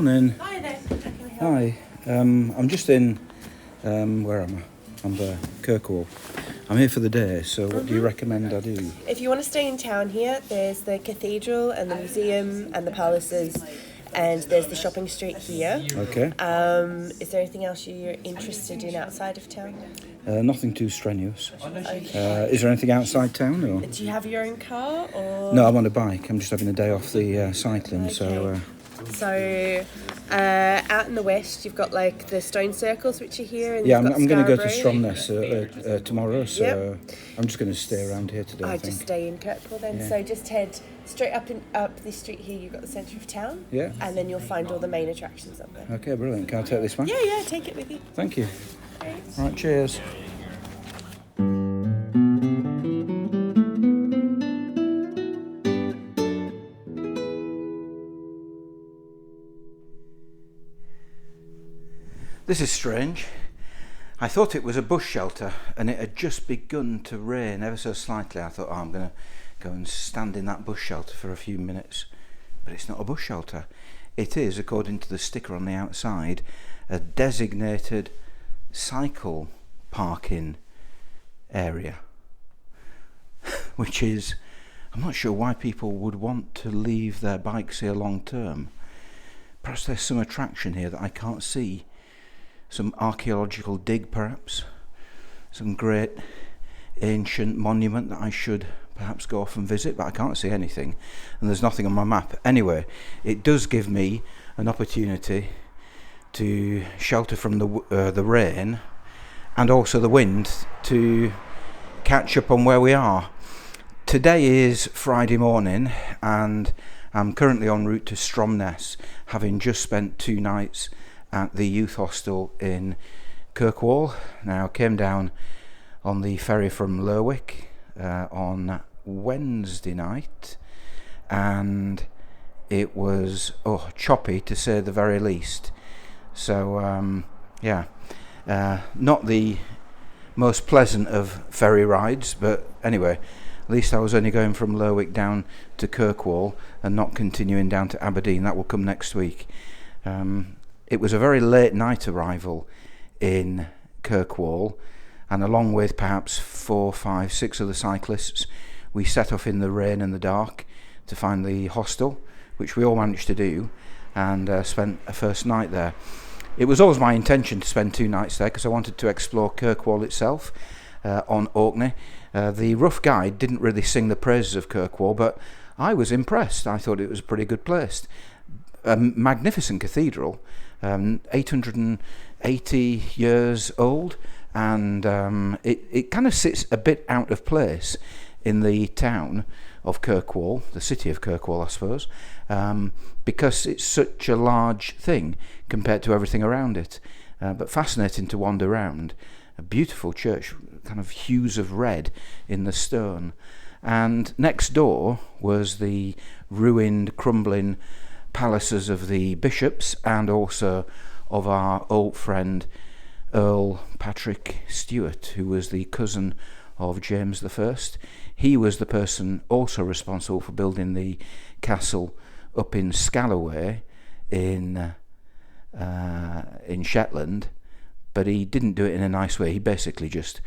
Morning. Hi there. How can I help? Hi. I'm just in. Where am I? I'm there. Kirkwall. I'm here for the day. So, what do you recommend I do? If you want to stay in town here, there's the cathedral and the museum and the palaces, and there's the shopping street here. Okay. Is there anything else you're interested in outside of town? Nothing too strenuous. Okay. Is there anything outside town or? Do you have your own car or? No, I'm on a bike. I'm just having a day off the cycling. Okay. So, out in the west, you've got like the stone circles, which are here. And Yeah, you've got I'm going to go to Skara Brae. Stromness tomorrow. So Yep. I'm just going to stay around here today. I think. Just stay in Kirkwall then. Yeah. So just head straight up this street here. You've got the centre of town. Yeah. And then you'll find all the main attractions up there. Okay, brilliant. Can I take this one? Yeah, take it with you. Thank you. Thanks. Right, cheers. This is strange. I thought it was a bush shelter and it had just begun to rain ever so slightly. I thought, I'm going to go and stand in that bush shelter for a few minutes. But it's not a bush shelter. It is, according to the sticker on the outside, a designated cycle parking area. Which is, I'm not sure why people would want to leave their bikes here long term. Perhaps there's some attraction here that I can't see. Some archaeological dig, perhaps. Some great ancient monument that I should perhaps go off and visit, but I can't see anything. And there's nothing on my map. Anyway, it does give me an opportunity to shelter from the rain and also the wind to catch up on where we are. Today is Friday morning and I'm currently en route to Stromness, having just spent 2 nights at the youth hostel in Kirkwall. Now, I came down on the ferry from Rackwick on Wednesday night, and it was choppy to say the very least. So not the most pleasant of ferry rides, but anyway, at least I was only going from Rackwick down to Kirkwall and not continuing down to Aberdeen. That will come next week. It was a very late night arrival in Kirkwall, and along with perhaps 4, 5, 6 other cyclists, we set off in the rain and the dark to find the hostel, which we all managed to do, and spent a first night there. It was always my intention to spend 2 nights there because I wanted to explore Kirkwall itself on Orkney. The rough guide didn't really sing the praises of Kirkwall, but I was impressed. I thought it was a pretty good place. A magnificent cathedral, 880 years old, and it kind of sits a bit out of place in the town of Kirkwall, the city of Kirkwall, I suppose, because it's such a large thing compared to everything around it. But fascinating to wander around. A beautiful church, kind of hues of red in the stone. And next door was the ruined, crumbling palaces of the bishops and also of our old friend Earl Patrick Stewart, who was the cousin of James I. He was the person also responsible for building the castle up in Scala Brae in Shetland, but he didn't do it in a nice way. He basically just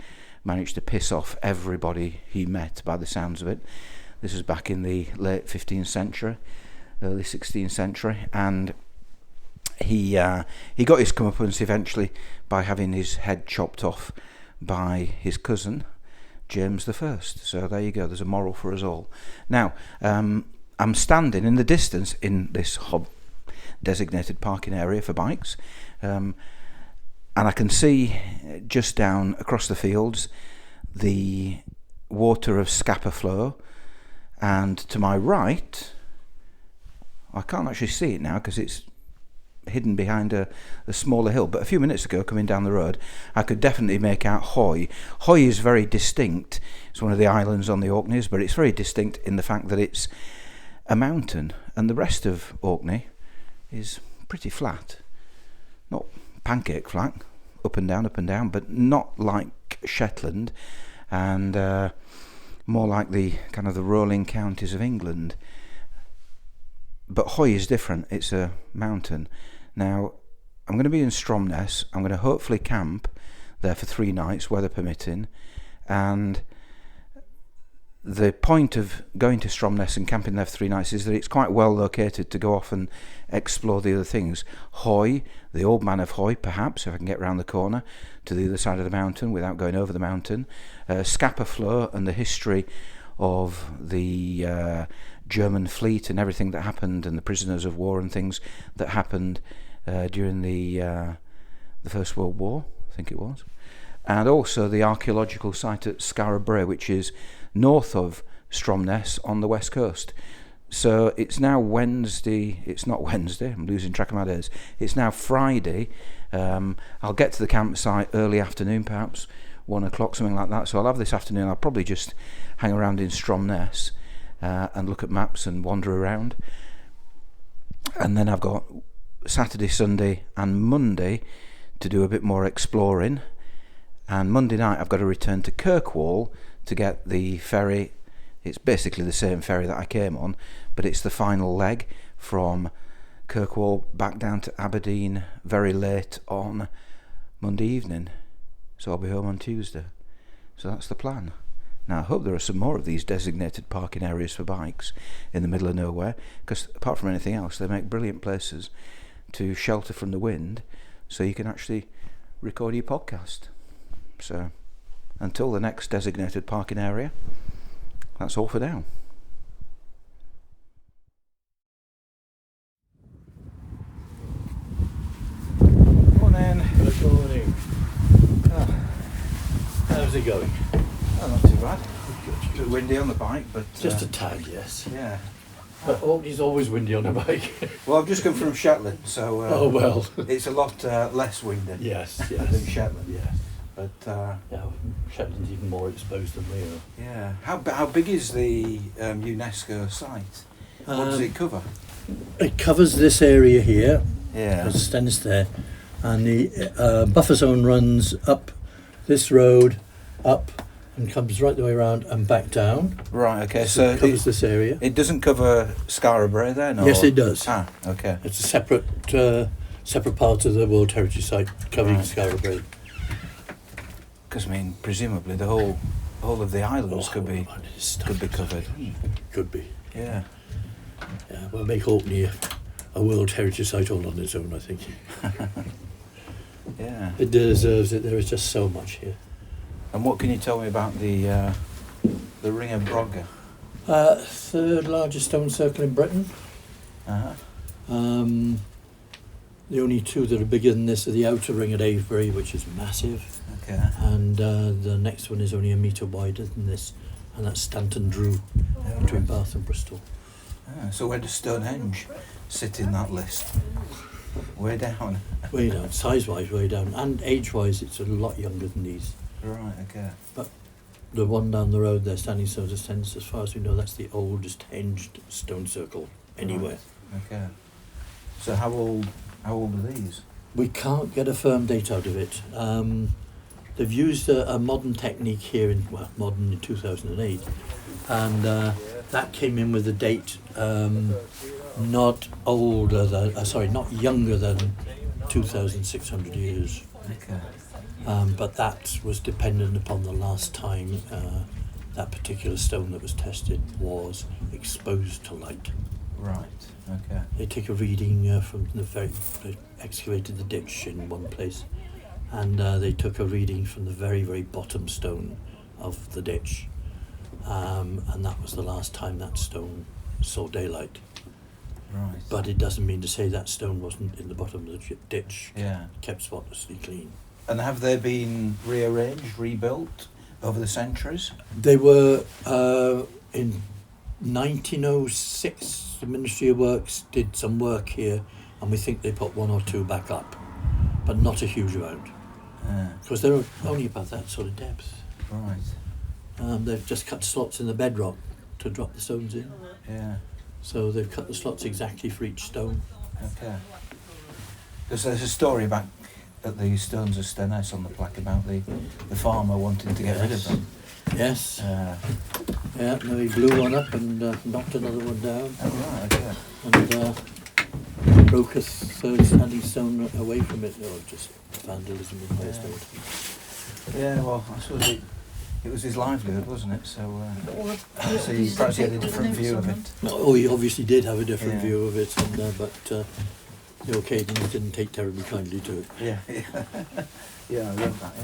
managed to piss off everybody he met, by the sounds of it. This was back in the late 15th century, early 16th century, and he got his comeuppance eventually by having his head chopped off by his cousin James I. So there you go, there's a moral for us all. Now, I'm standing in the distance in this designated parking area for bikes, and I can see just down across the fields the water of Scapa Flow, and to my right, I can't actually see it now because it's hidden behind a smaller hill, but a few minutes ago coming down the road I could definitely make out Hoy. Hoy is very distinct. It's one of the islands on the Orkneys, but it's very distinct in the fact that it's a mountain, and the rest of Orkney is pretty flat. Not pancake flat, up and down, but not like Shetland, and more like the kind of the rolling counties of England. but Hoy is different. It's a mountain. Now, I'm going to be in Stromness. I'm going to hopefully camp there for 3 nights, weather permitting. And the point of going to Stromness and camping there for 3 nights is that it's quite well located to go off and explore the other things. Hoy, the old man of Hoy, perhaps, if I can get round the corner to the other side of the mountain without going over the mountain. Scapa Flow and the history of the German fleet and everything that happened, and the prisoners of war and things that happened during the First World War, I think it was. And also the archaeological site at Skara Brae, which is north of Stromness on the west coast. So it's now Wednesday. It's not Wednesday. I'm losing track of my days. It's now Friday. I'll get to the campsite early afternoon, perhaps 1 o'clock, something like that. So I'll have this afternoon. I'll probably just hang around in Stromness and look at maps and wander around. And then I've got Saturday, Sunday and Monday to do a bit more exploring. And Monday night I've got to return to Kirkwall to get the ferry. It's basically the same ferry that I came on, but it's the final leg from Kirkwall back down to Aberdeen very late on Monday evening. So I'll be home on Tuesday. So that's the plan. Now I hope there are some more of these designated parking areas for bikes in the middle of nowhere, because apart from anything else, they make brilliant places to shelter from the wind, so you can actually record your podcast. So until the next designated parking area, that's all for now. Morning. Good morning. Oh, How's it going? oh, not too bad. A bit windy on the bike, but Just a tad, yes. yeah. But Orkney's always windy on a bike. Well, I've just come from Shetland, so Oh well. it's a lot less windy Yes, than yes. Shetland. Yes. But Yeah, Shetland's even more exposed than we are. yeah, how big is the UNESCO site? What does it cover? It covers this area here. Yeah. There's Stennis there, and the buffer zone runs up this road, up, and comes right the way around and back down. Right. Okay. So So it covers this area. it doesn't cover Skara Brae then? Or? Yes, it does. Ah. Okay. It's a separate part of the World Heritage Site covering Right. Skara Brae. Because I mean, presumably the whole of the islands could be covered. Could be. Yeah. Yeah, we'll make Orkney a World Heritage Site all on its own, I think. Yeah. It deserves it. There is just so much here. And what can you tell me about the Ring of Brough? Third largest stone circle in Britain. Uh-huh. The only two that are bigger than this are the outer ring at Avebury, which is massive, Okay. and the next one is only a metre wider than this, and that's Stanton Drew, between Bath and Bristol. Ah, so where does Stonehenge sit in that list? Way down. Way down, size-wise way down, and age-wise it's a lot younger than these. Right. Okay. The one down the road there, Standing Stones of Stennis, as far as we know, that's the oldest hinged stone circle anywhere. Okay. So how old are these? We can't get a firm date out of it. They've used a modern technique here modern in 2008, and that came in with a date not younger than 2,600 years. Okay. But that was dependent upon the last time that particular stone that was tested was exposed to light. Right. Okay. They took a reading from they excavated the ditch in one place, and they took a reading from the very, very bottom stone of the ditch, and that was the last time that stone saw daylight. Right. But it doesn't mean to say that stone wasn't in the bottom of the ditch. Yeah. Kept spotlessly clean. And have they been rearranged, rebuilt over the centuries? They were in 1906. The Ministry of Works did some work here, and we think they put one or two back up, but not a huge amount, because they're only about that sort of depth. Right. They've just cut slots in the bedrock to drop the stones in. Yeah. So they've cut the slots exactly for each stone. Okay. Because there's a story back at the Stones of Stennis on the plaque about the farmer wanting to get rid of them. Yes. Yeah, no, he blew one up and knocked another one down. Oh, right, yeah. And broke a standing stone away from it. Oh, just vandalism in the estate. Yeah, well, I suppose it was his livelihood, wasn't it? So, so perhaps he had a different view of it. Oh, he obviously did have a different Yeah. view of it, and, but the Orcadians didn't take terribly kindly to it. Yeah, yeah, I love that.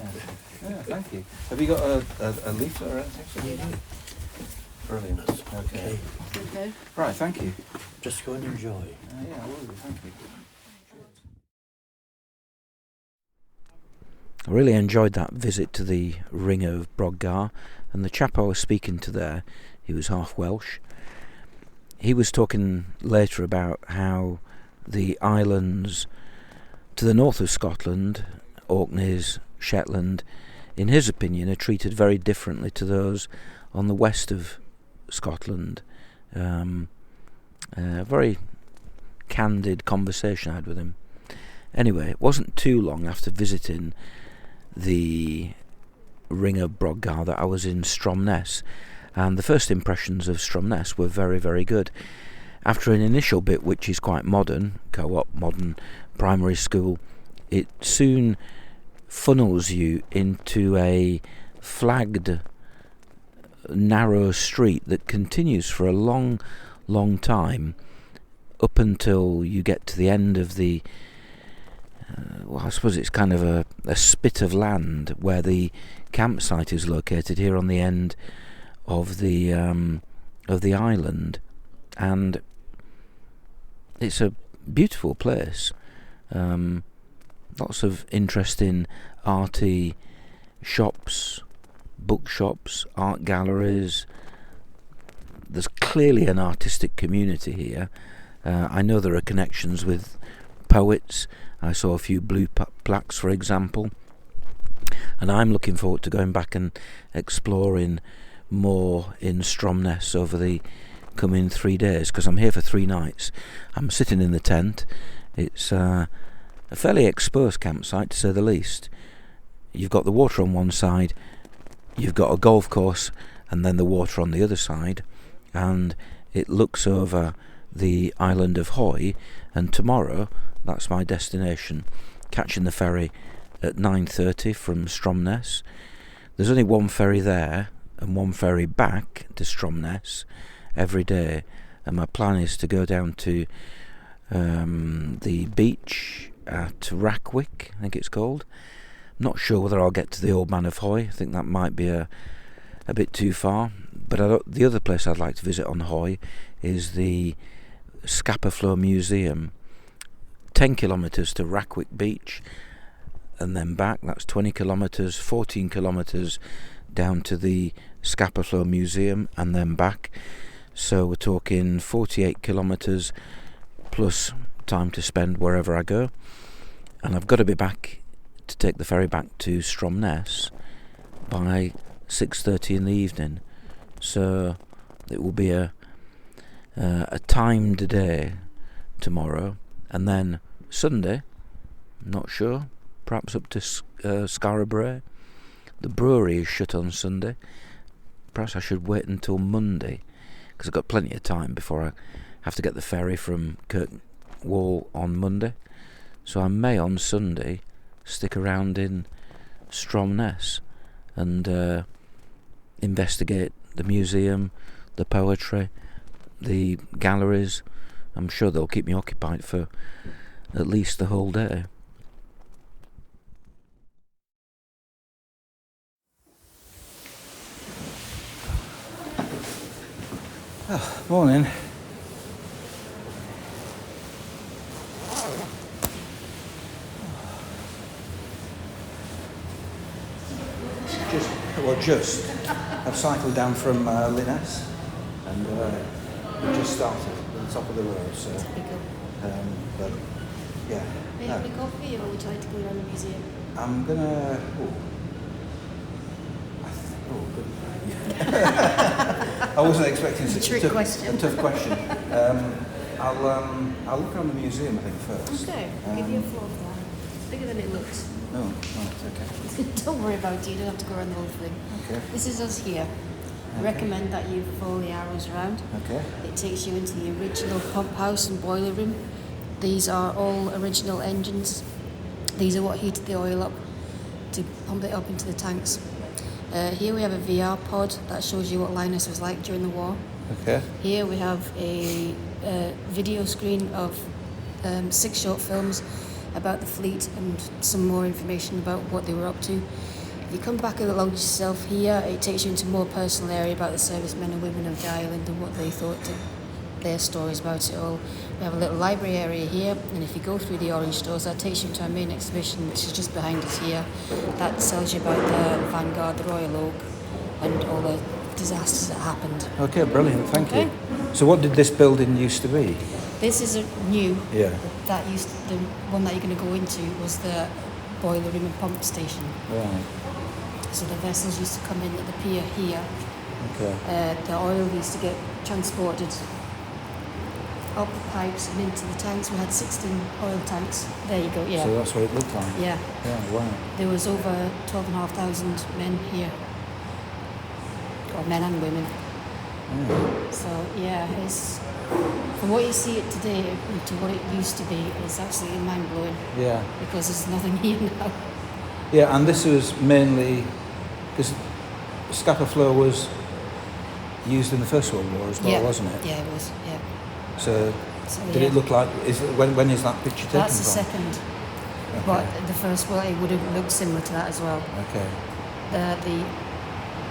Yeah, thank you. Have you got a leaflet or anything? Brilliant. Okay. Okay. Right, thank you. Just go and enjoy. Yeah, I will do. Thank you. I really enjoyed that visit to the Ring of Brough, and the chap I was speaking to there, he was half Welsh. He was talking later about how the islands to the north of Scotland, Orkneys, Shetland, in his opinion, are treated very differently to those on the west of Scotland. Very candid conversation I had with him. Anyway, it wasn't too long after visiting the Ring of Brough that I was in Stromness, and the first impressions of Stromness were very, very good. After an initial bit which is quite modern, co-op, modern primary school, it soon funnels you into a flagged narrow street that continues for a long, long time up until you get to the end of the well, I suppose it's kind of a spit of land where the campsite is located here on the end of the island, and it's a beautiful place. Lots of interesting arty shops, bookshops, art galleries. There's clearly an artistic community here. I know there are connections with poets. I saw a few blue plaques, for example, and I'm looking forward to going back and exploring more in Stromness over the coming 3 days, because I'm here for 3 nights. I'm sitting in the tent. It's a fairly exposed campsite, to say the least. You've got the water on one side, you've got a golf course, and then the water on the other side, and it looks over the island of Hoy, and tomorrow, that's my destination, catching the ferry at 9:30 from Stromness. There's only one ferry there and one ferry back to Stromness every day, and my plan is to go down to the beach at Rackwick, I think it's called. I'm not sure whether I'll get to the Old Man of Hoy. I think that might be a bit too far, but the other place I'd like to visit on Hoy is the Scapa Flow Museum. 10 kilometres to Rackwick Beach and then back, that's 20 kilometres, 14 kilometres down to the Scapa Flow Museum and then back. So we're talking 48 kilometres plus time to spend wherever I go. And I've got to be back to take the ferry back to Stromness by 6:30 in the evening. So it will be a timed day tomorrow, and then Sunday, not sure, perhaps up to Skara Brae. The brewery is shut on Sunday. Perhaps I should wait until Monday, because I've got plenty of time before I have to get the ferry from Kirkwall on Monday. So I may on Sunday stick around in Stromness and investigate the museum, the poetry, the galleries. I'm sure they'll keep me occupied for at least the whole day. Oh, morning. Just. I've cycled down from Linness and we just started at the top of the road, so. But yeah. Are you having coffee or would you like to go around the museum? I'm gonna. Good. I wasn't expecting such a tough question. I'll look around the museum, I think, first. Okay, I'll give you a floor for that. bigger than it looks. Oh, right, okay. Don't worry about it, you don't have to go around the whole thing. Okay. This is us here. I recommend that you follow the arrows around. Okay. It takes you into the original pump house and boiler room. These are all original engines. These are what heated the oil up to pump it up into the tanks. Here we have a VR pod that shows you what Linus was like during the war. Okay. Here we have a video screen of 6 short films about the fleet and some more information about what they were up to. If you come back along yourself here, it takes you into a more personal area about the servicemen and women of the island and what they thought, their stories about it all. We have a little library area here, and if you go through the orange doors, that takes you to our main exhibition, which is just behind us here. That tells you about the Vanguard, the Royal Oak, and all the disasters that happened. Okay, brilliant, thank you. So what did this building used to be? This is a new. Yeah. The one that you're going to go into was the boiler room and pump station. Right. So the vessels used to come in at the pier here. Okay. The oil used to get transported up the pipes and into the tanks. We had 16 oil tanks. There you go, yeah. So that's what it looked like? Yeah. Yeah, wow. There was over 12,500 men here. Or men and women. Yeah. So, yeah, it's... From what you see it today to what it used to be, it's absolutely mind-blowing. Yeah. Because there's nothing here now. Yeah, and this was mainly... Because Scapa Flow was used in the First World War as well, wasn't it? Yeah, it was, yeah. So did it look like... When is that picture taken That's the from? second. Okay. But the first one, it would have looked similar to that as well. Okay.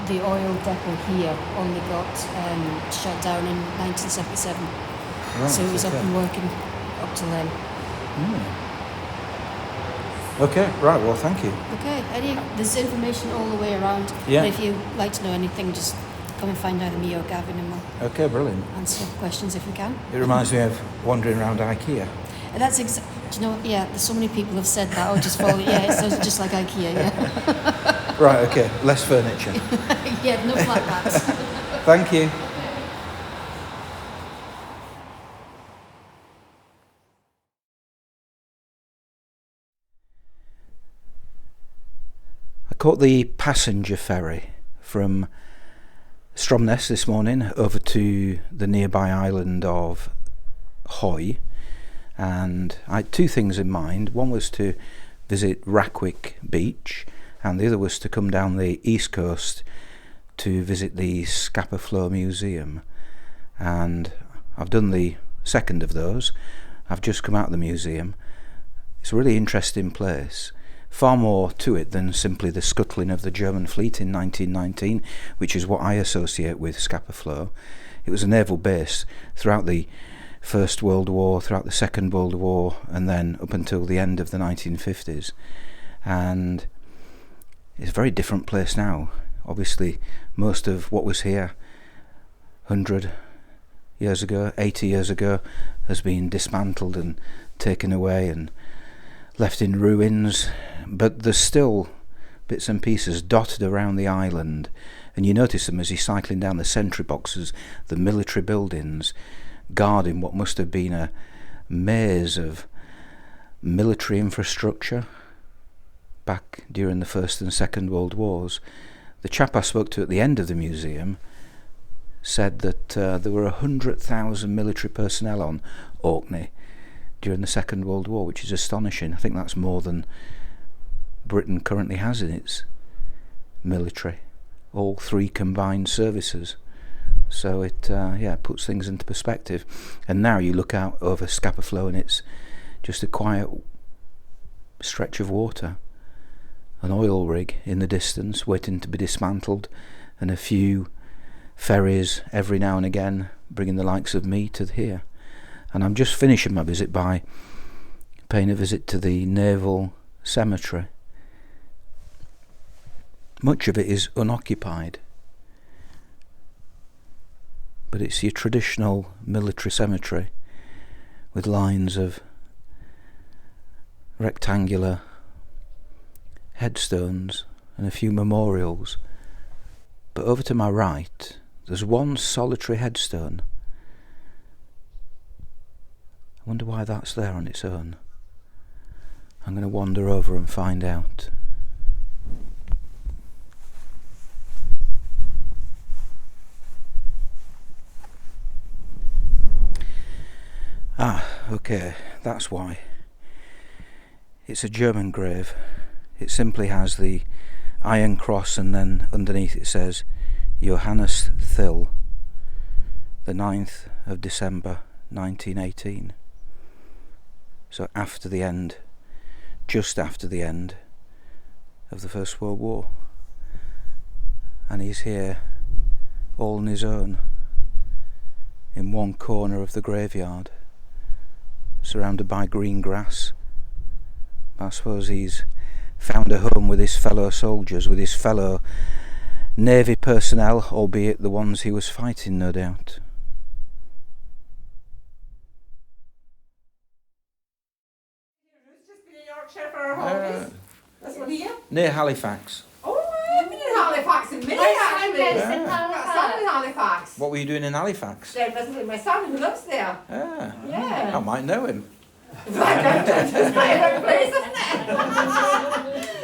The oil depot here only got shut down in 1977. Right, So it was okay. up and working up till then. Okay, right, well, thank you. Okay, there's information all the way around. Yeah. And if you'd like to know anything, just come and find either me or Gavin and we'll Okay, brilliant. answer questions if we can. It reminds me of wandering around IKEA. And that's do you know, yeah, there's so many people have said that. Oh, just follow, yeah, it's just like IKEA, yeah. Right, okay, less furniture. Yeah, no flat bats. Thank you. I caught the passenger ferry from Stromness this morning over to the nearby island of Hoy, and I had two things in mind. One was to visit Rackwick beach, and the other was to come down the east coast to visit the Scapa Flow Museum. And I've done the second of those. I've just come out of the museum. It's a really interesting place. Far more to it than simply the scuttling of the German fleet in 1919, which is what I associate with Scapa Flow. It was a naval base throughout the First World War, throughout the Second World War, and then up until the end of the 1950s. And it's a very different place now. Obviously, most of what was here 100 years ago, 80 years ago, has been dismantled and taken away and left in ruins. But there's still bits and pieces dotted around the island, and you notice them as you're cycling down the sentry boxes, the military buildings, guarding what must have been a maze of military infrastructure back during the First and Second World Wars. The chap I spoke to at the end of the museum said that there were 100,000 military personnel on Orkney during the Second World War, which is astonishing. I think that's more than Britain currently has in its military, all three combined services. So it puts things into perspective. And now you look out over Scapa Flow and it's just a quiet stretch of water, an oil rig in the distance waiting to be dismantled, and a few ferries every now and again bringing the likes of me to here. And I'm just finishing my visit by paying a visit to the naval cemetery. Much of it is unoccupied, but it's your traditional military cemetery with lines of rectangular headstones and a few memorials. But over to my right there's one solitary headstone. I wonder why that's there on its own. I'm going to wander over and find out. Ah, okay, that's why. It's a German grave. It simply has the iron cross, and then underneath it says Johannes Thill, the 9th of December 1918. So after the end, just after the end of the First World War. And he's here all on his own in one corner of the graveyard, surrounded by green grass. I suppose he's found a home with his fellow soldiers, with his fellow Navy personnel, albeit the ones he was fighting, no doubt. Just been in Yorkshire for our holidays. This one here. Near Halifax. Oh, I've been in Halifax in May actually. in Got a son in Halifax. What were you doing in Halifax? They're visiting my son who lives there. Ah, Yeah. I might know him. It's quite a big place, isn't it?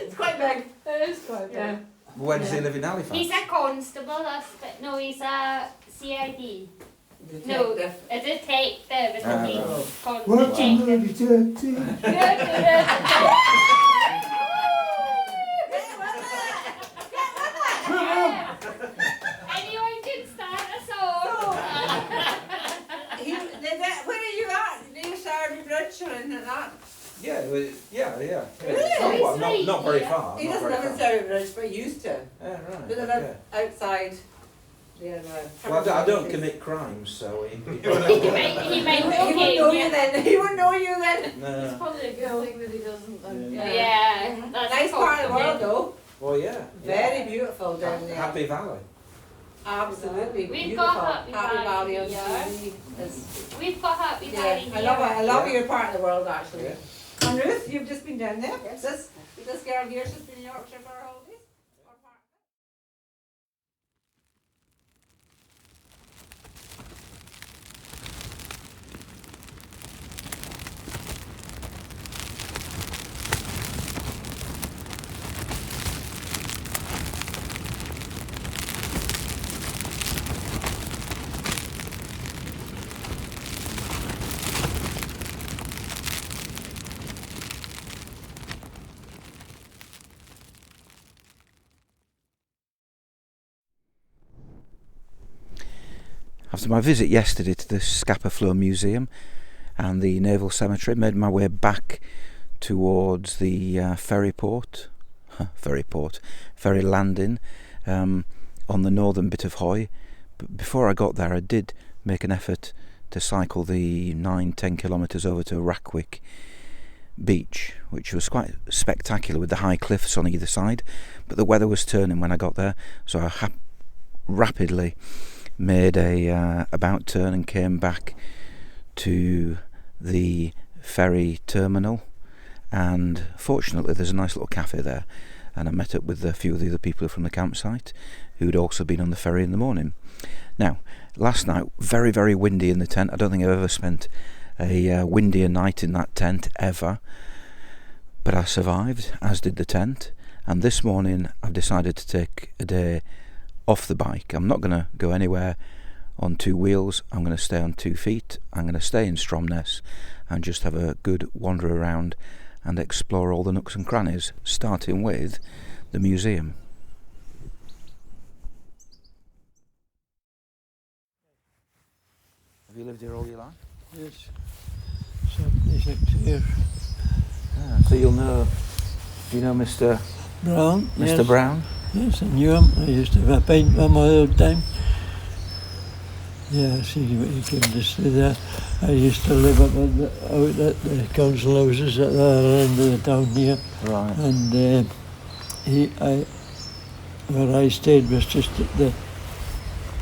It's quite big. It is quite big. Yeah. Where does he live in Halifax? He's a constable, no, he's a CID. No, a detective, is what he's called. Anyone can start a song. Where are you at? Near Scapa Brae and that? Yeah. Really? Well, not very far. He not doesn't very live in far. Scapa Brae, but he used to. Yeah, right. But they live outside. Yeah, no. Well, I don't commit crimes, so he He might He wouldn't know you then. He wouldn't know you then. No. probably a good thing that he doesn't then. Yeah. Yeah, that's Nice part of the world though. Well, yeah. Very beautiful down there. Happy Valley. Absolutely We've beautiful. got Happy Valley on here. TV. It's- We've got Happy Yeah, Valley I love it. I love Yeah. your part of the world actually. Yeah. And Ruth, you've just been down there. Yes. This girl here, she's been in Yorkshire for her holidays. Or part- After my visit yesterday to the Scapa Flow Museum and the Naval Cemetery, made my way back towards the ferry landing on the northern bit of Hoy. But before I got there, I did make an effort to cycle the 9-10 kilometres over to Rackwick beach, which was quite spectacular with the high cliffs on either side. But the weather was turning when I got there, so I rapidly made a about turn and came back to the ferry terminal, and fortunately there's a nice little cafe there, and I met up with a few of the other people from the campsite who'd also been on the ferry in the morning. Now, last night, very, very windy in the tent. I don't think I've ever spent a windier night in that tent ever, but I survived, as did the tent. And this morning I've decided to take a day off the bike. I'm not going to go anywhere on two wheels. I'm going to stay on 2 feet. I'm going to stay in Stromness and just have a good wander around and explore all the nooks and crannies, starting with the museum. Have you lived here all your life? Yes. 76 years. So you know Mr. Brown? Mr. Yes. Brown? Yes, I knew him. I used to have a pint with him all the time. Yeah, he came to stay there. I used to live out at the council houses at the other end of the town here. Right. And where I stayed was just at the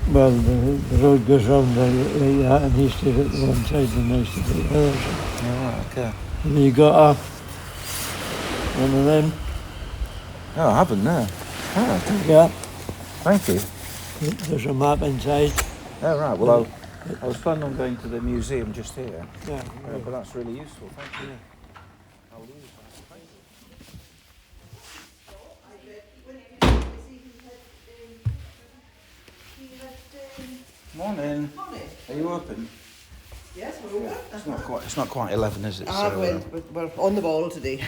road goes round like that, and he stayed at the one side and I stayed at the other side. Yeah, right, okay. Have you got one of them? No, I haven't, no. Oh, Yeah. thank you. There's a map inside. Oh, right. Well, I was planning on going to the museum just here, Yeah. but that's really useful. Thank you. Yeah. I'll use that. Morning. Morning. Are you open? Yes, we're open. It's not quite 11, is it? We're on the ball today.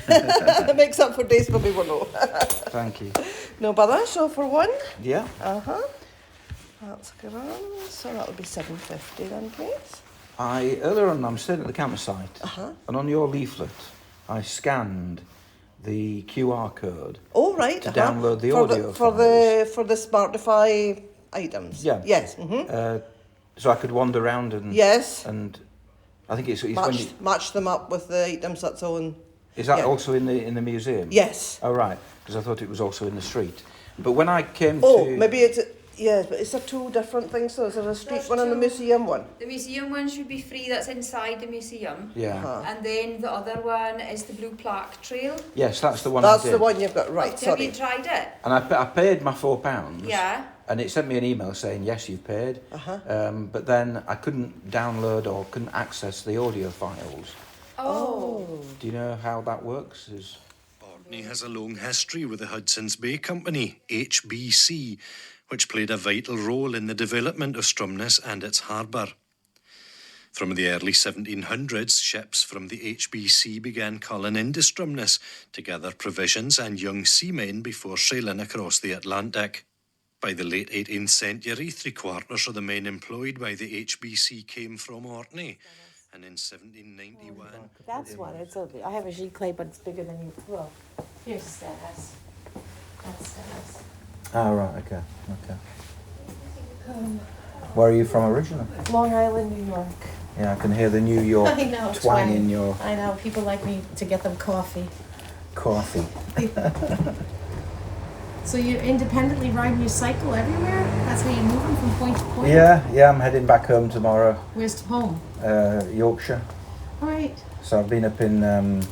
Makes up for days when we were low. Thank you. No bother. So for one. Yeah. That's grand. So that would be $7.50 then, please. Earlier on, I'm staying at the campsite, and on your leaflet, I scanned the QR code. Oh right. To download the for audio for the Smartify items. Yeah. Yes. So I could wander around and Yes. and I think it's when you, Match them up with the items that's on. is that also in the museum? Yes. Oh right, because I thought it was also in the street. But when I came Oh, maybe it's yes, but it's a two different things. So is there a street There's one and a two. museum one? The museum one should be free, that's inside the museum. Yeah. And then the other one is the Blue Plaque Trail. Yes, that's the one. That's I did. the one you've got right. Have Sorry. you tried it? And I paid my £4. Yeah. And it sent me an email saying yes, you've paid. But then I couldn't download or couldn't access the audio files. Oh. Do you know how that works? Orkney has a long history with the Hudson's Bay Company, HBC, which played a vital role in the development of Stromness and its harbour. From the early 1700s, ships from the HBC began calling into Stromness to gather provisions and young seamen before sailing across the Atlantic. By the late 18th century, 3/4 of the men employed by the HBC came from Orkney, and in 1791... That's one. I have a giclée, but it's bigger than you. Well, here's Stannhouse. That's Stannhouse. Ah, right, okay. Where are you from originally? Long Island, New York. Yeah, I can hear the New York I know, twang in your I know. People like me to get them coffee. coffee. So you're independently riding your cycle everywhere? That's how you're moving from point to point? Yeah, I'm heading back home tomorrow. Where's home? Yorkshire. All right. So I've been up in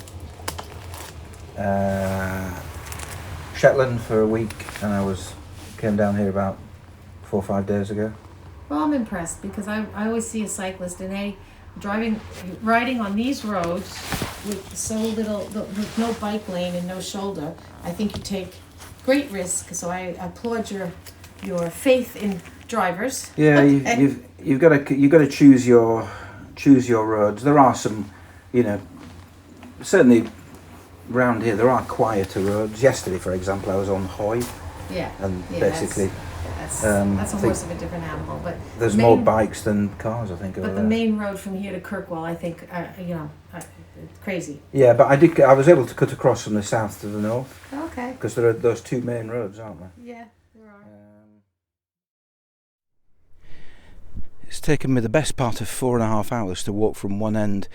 Shetland for a week, and came down here about 4 or 5 days ago. Well, I'm impressed because I always see a cyclist and riding on these roads with so little, with no bike lane and no shoulder. I think you take great risk. So I applaud your faith in drivers. Yeah, you've got to choose your roads. There are some, certainly round here there are quieter roads. Yesterday, for example, I was on Hoy. Yeah. And basically. That's a horse of a different animal, but there's more bikes than cars, I think. But the main road from here to Kirkwall, I think, it's crazy. Yeah, but I was able to cut across from the south to the north. Okay. Because there are those two main roads, aren't there? Yeah, there are. It's taken me the best part of 4.5 hours to walk from one end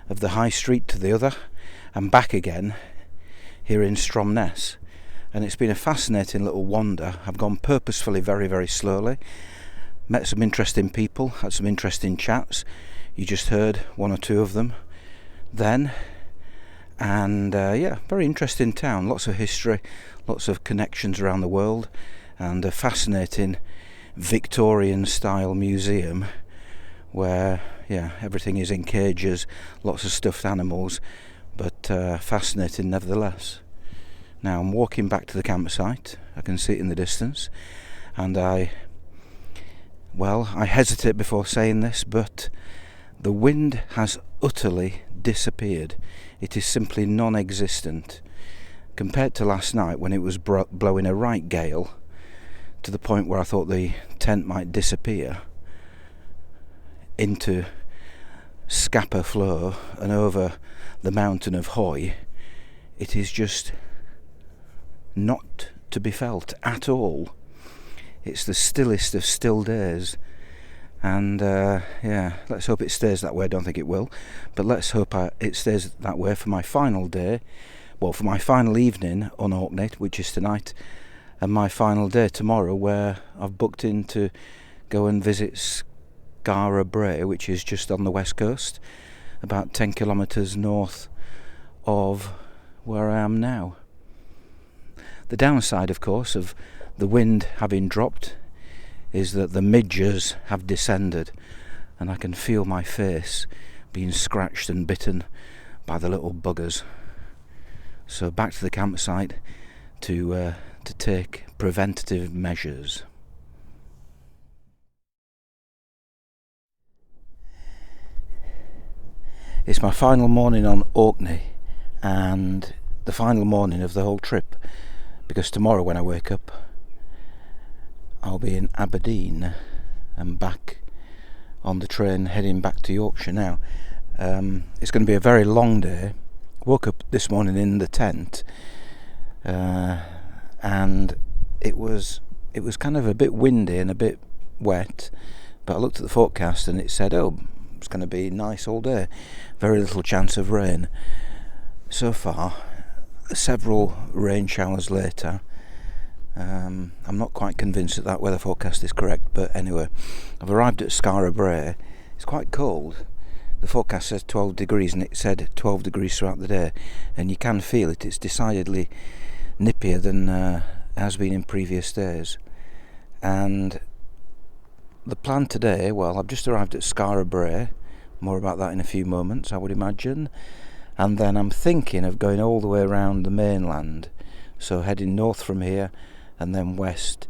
of the high street to the other, and back again here in Stromness. And it's been a fascinating little wander. I've gone purposefully very, very slowly. Met some interesting people, had some interesting chats. You just heard one or two of them then. And very interesting town. Lots of history, lots of connections around the world, and a fascinating Victorian-style museum where, everything is in cages, lots of stuffed animals, but fascinating nevertheless. Now I'm walking back to the campsite. I can see it in the distance, and I hesitate before saying this, but the wind has utterly disappeared. It is simply non-existent compared to last night when it was blowing a right gale to the point where I thought the tent might disappear into Scapa Flow and over the mountain of Hoy. It is just not to be felt at all. It's the stillest of still days, and let's hope it stays that way. I don't think it will, but let's hope it stays that way for my final day, for my final evening on Orkney, which is tonight, and my final day tomorrow, where I've booked in to go and visit Skara Brae, which is just on the west coast, about 10 kilometres north of where I am now. The downside, of course, of the wind having dropped is that the midges have descended, and I can feel my face being scratched and bitten by the little buggers. So back to the campsite to take preventative measures. It's my final morning on Orkney and the final morning of the whole trip, because tomorrow when I wake up I'll be in Aberdeen and back on the train heading back to Yorkshire now. It's going to be a very long day. Woke up this morning in the tent and it was kind of a bit windy and a bit wet, but I looked at the forecast and it said, oh, it's going to be nice all day, very little chance of rain. So far, several rain showers later, I'm not quite convinced that weather forecast is correct, but anyway, I've arrived at Skara Brae. It's quite cold. The forecast says 12 degrees and it said 12 degrees throughout the day, and you can feel it. It's decidedly nippier than it has been in previous days. And the plan today, well, I've just arrived at Skara Brae, more about that in a few moments I would imagine, and then I'm thinking of going all the way around the mainland, so heading north from here and then west,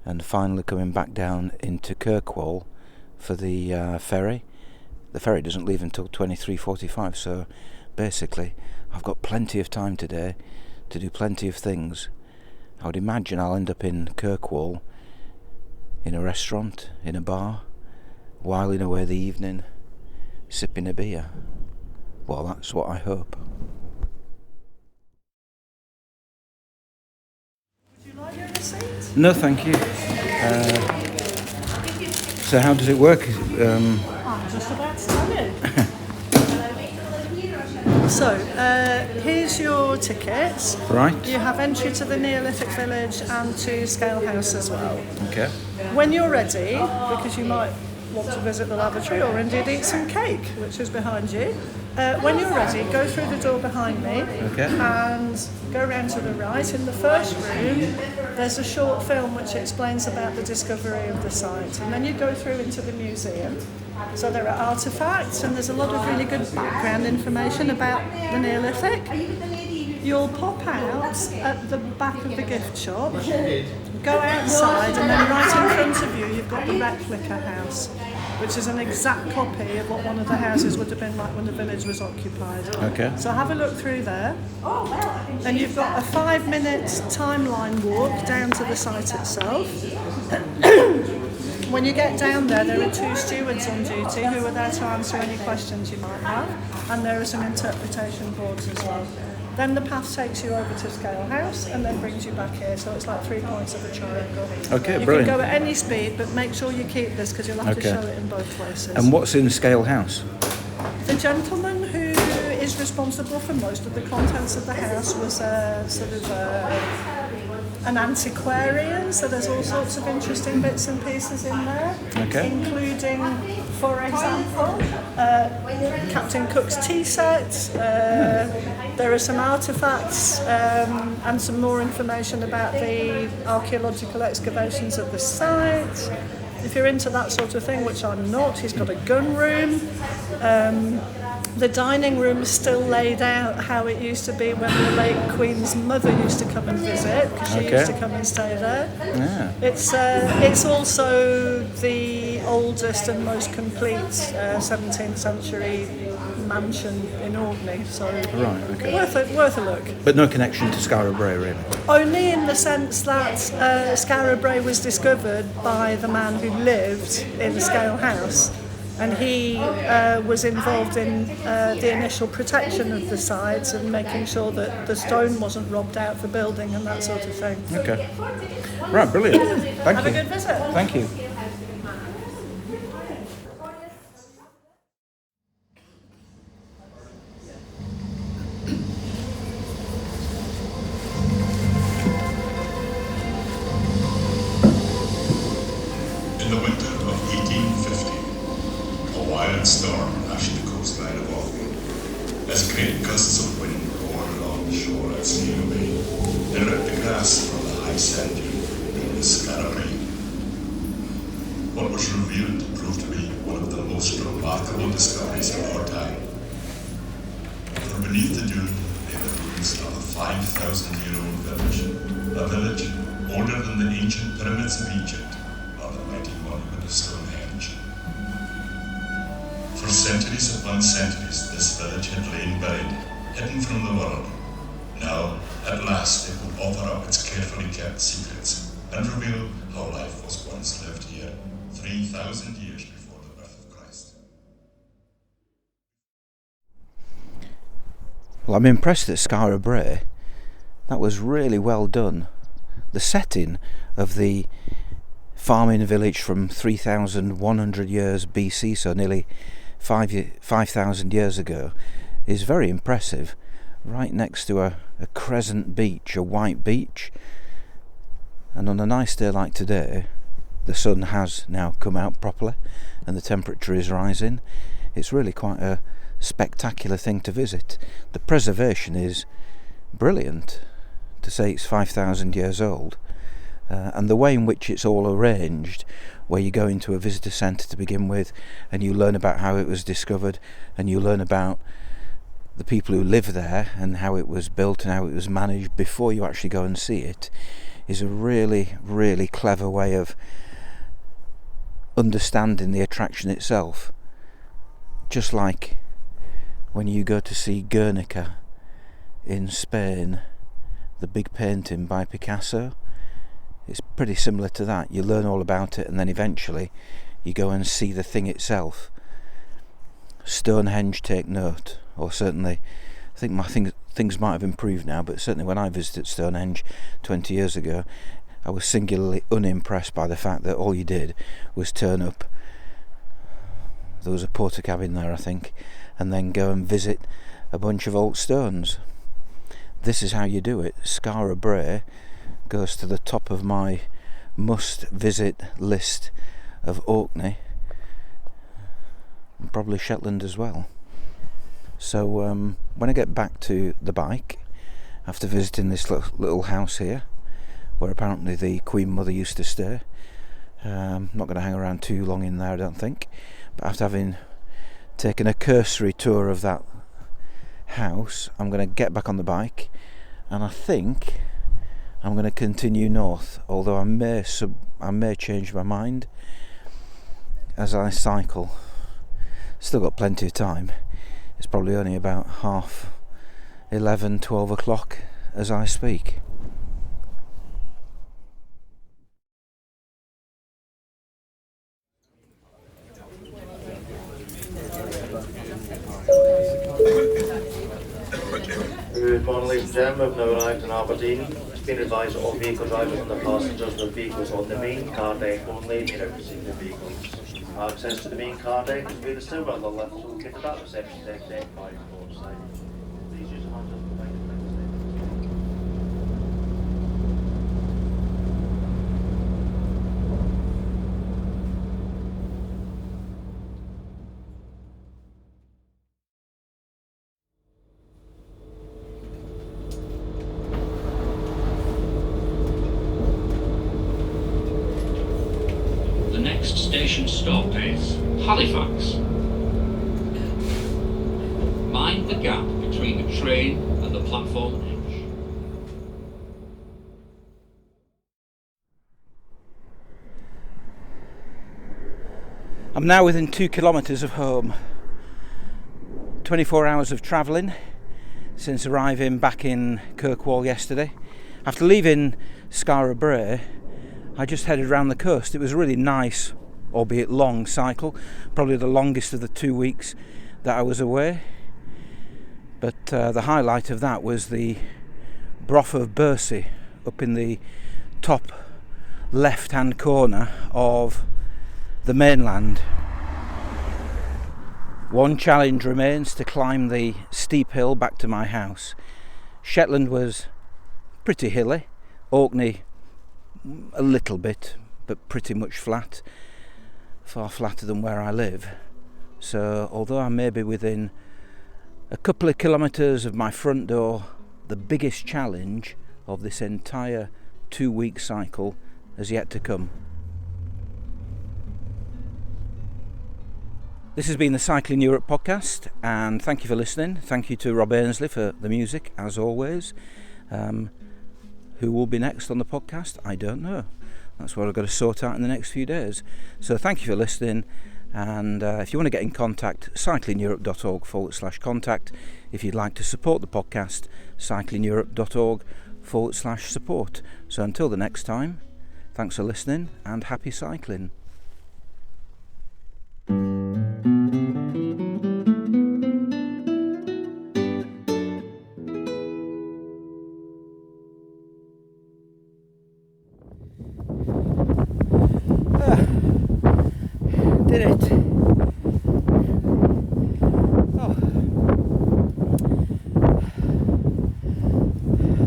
and finally coming back down into Kirkwall for the ferry. The ferry doesn't leave until 23:45, so basically I've got plenty of time today to do plenty of things. I would imagine I'll end up in Kirkwall, in a restaurant, in a bar, whiling away the evening, sipping a beer. Well, that's what I hope. Would you like your receipt? No, thank you. So how does it work? I'm just about to tell you. So, here's your tickets. Right. You have entry to the Neolithic village and to Scale House as well. Okay. When you're ready, because you might want to visit the lavatory or indeed eat some cake, which is behind you, when you're ready, go through the door behind me and go round to the right. In the first room, there's a short film which explains about the discovery of the site, and then you go through into the museum. So there are artefacts and there's a lot of really good background information about the Neolithic. You'll pop out at the back of the gift shop, go outside, and then right in front of you you've got the replica house, which is an exact copy of what one of the houses would have been like when the village was occupied. Okay. So have a look through there. Then you've got a 5-minute timeline walk down to the site itself. When you get down there are 2 stewards on duty who are there to answer any questions you might have, and there are some interpretation boards as well. Then the path takes you over to Scale House and then brings you back here, so it's like 3 points of a triangle. Okay, you brilliant. You can go at any speed, but make sure you keep this because you'll have to show it in both places. And what's in Scale House? The gentleman who is responsible for most of the contents of the house was an antiquarian, so there's all sorts of interesting bits and pieces in there, including, for example, Captain Cook's tea set. There are some artefacts and some more information about the archaeological excavations of the site. If you're into that sort of thing, which I'm not, he's got a gun room. The dining room is still laid out how it used to be when the late Queen's mother used to come and visit, because she used to come and stay there. Yeah. It's also the oldest and most complete 17th century mansion in Orkney, so worth a look. But no connection to Skara Brae, really? Only in the sense that Skara Brae was discovered by the man who lived in the Scale House, and he was involved in the initial protection of the sites and making sure that the stone wasn't robbed out for building and that sort of thing. Okay. Right, brilliant. Thank you. Have a good visit. Thank you. In the winter of 1850, a wild storm lashed the coastline of Orkney. As great gusts of wind roared along the shore at Skara Brae, they ripped the grass from the high sand dune known as Skara Brae. What was revealed proved to be one of the most remarkable discoveries of our time. For beneath the dune lay the ruins of a 5,000-year-old village, a village older than the ancient pyramids of Egypt or the mighty monument of Stonehenge. For centuries upon centuries, this village had lain buried, hidden from the world. Now, at last, it will offer up its carefully kept secrets and reveal how life was once lived here, 3,000 years before the birth of Christ. Well, I'm impressed at Skara Brae. That was really well done. The setting of the farming village from 3,100 years BC, so nearly 5,000 years ago, is very impressive. Right next to a crescent beach, a white beach. And on a nice day like today, the sun has now come out properly and the temperature is rising. It's really quite a spectacular thing to visit. The preservation is brilliant, to say it's 5,000 years old. And the way in which it's all arranged, where you go into a visitor centre to begin with and you learn about how it was discovered and you learn about the people who live there and how it was built and how it was managed before you actually go and see it, is a really, really clever way of understanding the attraction itself. Just like when you go to see Guernica in Spain, the big painting by Picasso, it's pretty similar to that. You learn all about it and then eventually you go and see the thing itself. Stonehenge, take note, or certainly, I think things might have improved now, but certainly when I visited Stonehenge 20 years ago, I was singularly unimpressed by the fact that all you did was turn up. There was a porter cabin there, I think, and then go and visit a bunch of old stones. This is how you do it. Skara Brae goes to the top of my must-visit list of Orkney, and probably Shetland as well. So when I get back to the bike, after visiting this little house here, where apparently the Queen Mother used to stay, I'm not going to hang around too long in there, I don't think, but after having taken a cursory tour of that house, I'm going to get back on the bike, and I think I'm going to continue north, although I may change my mind as I cycle. Still got plenty of time. It's probably only about 11:30, 12 o'clock as I speak. Good morning, ladies and gentlemen. We've now arrived in Aberdeen. It's been advised that all vehicle drivers and the passengers of the vehicles on the main car deck only may now proceed the vehicles. Access to the main car deck is via the silver level lift located at reception deck 5 floor side. Please use your hands up to provide the Station stop is Halifax. Mind the gap between the train and the platform edge. I'm now within 2 kilometres of home. 24 hours of travelling since arriving back in Kirkwall yesterday. After leaving Skara Brae, I just headed around the coast. It was a really nice, albeit long, cycle, probably the longest of the 2 weeks that I was away. But the highlight of that was the Brough of Birsay, up in the top left-hand corner of the mainland. One challenge remains, to climb the steep hill back to my house. Shetland was pretty hilly, Orkney a little bit, but pretty much flat, far flatter than where I live. So although I may be within a couple of kilometres of my front door, the biggest challenge of this entire 2-week cycle has yet to come. This has been the Cycling Europe podcast, and thank you for listening. Thank you to Rob Ainsley for the music, as always. Who will be next on the podcast? I don't know. That's what I've got to sort out in the next few days. So thank you for listening. And if you want to get in contact, cyclingeurope.org/contact. If you'd like to support the podcast, cyclingeurope.org/support. So until the next time, thanks for listening and happy cycling. Did it? Oh.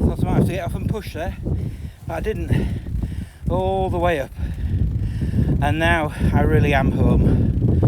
Thought I might have to get off and push there, but I didn't. All the way up. And now I really am home.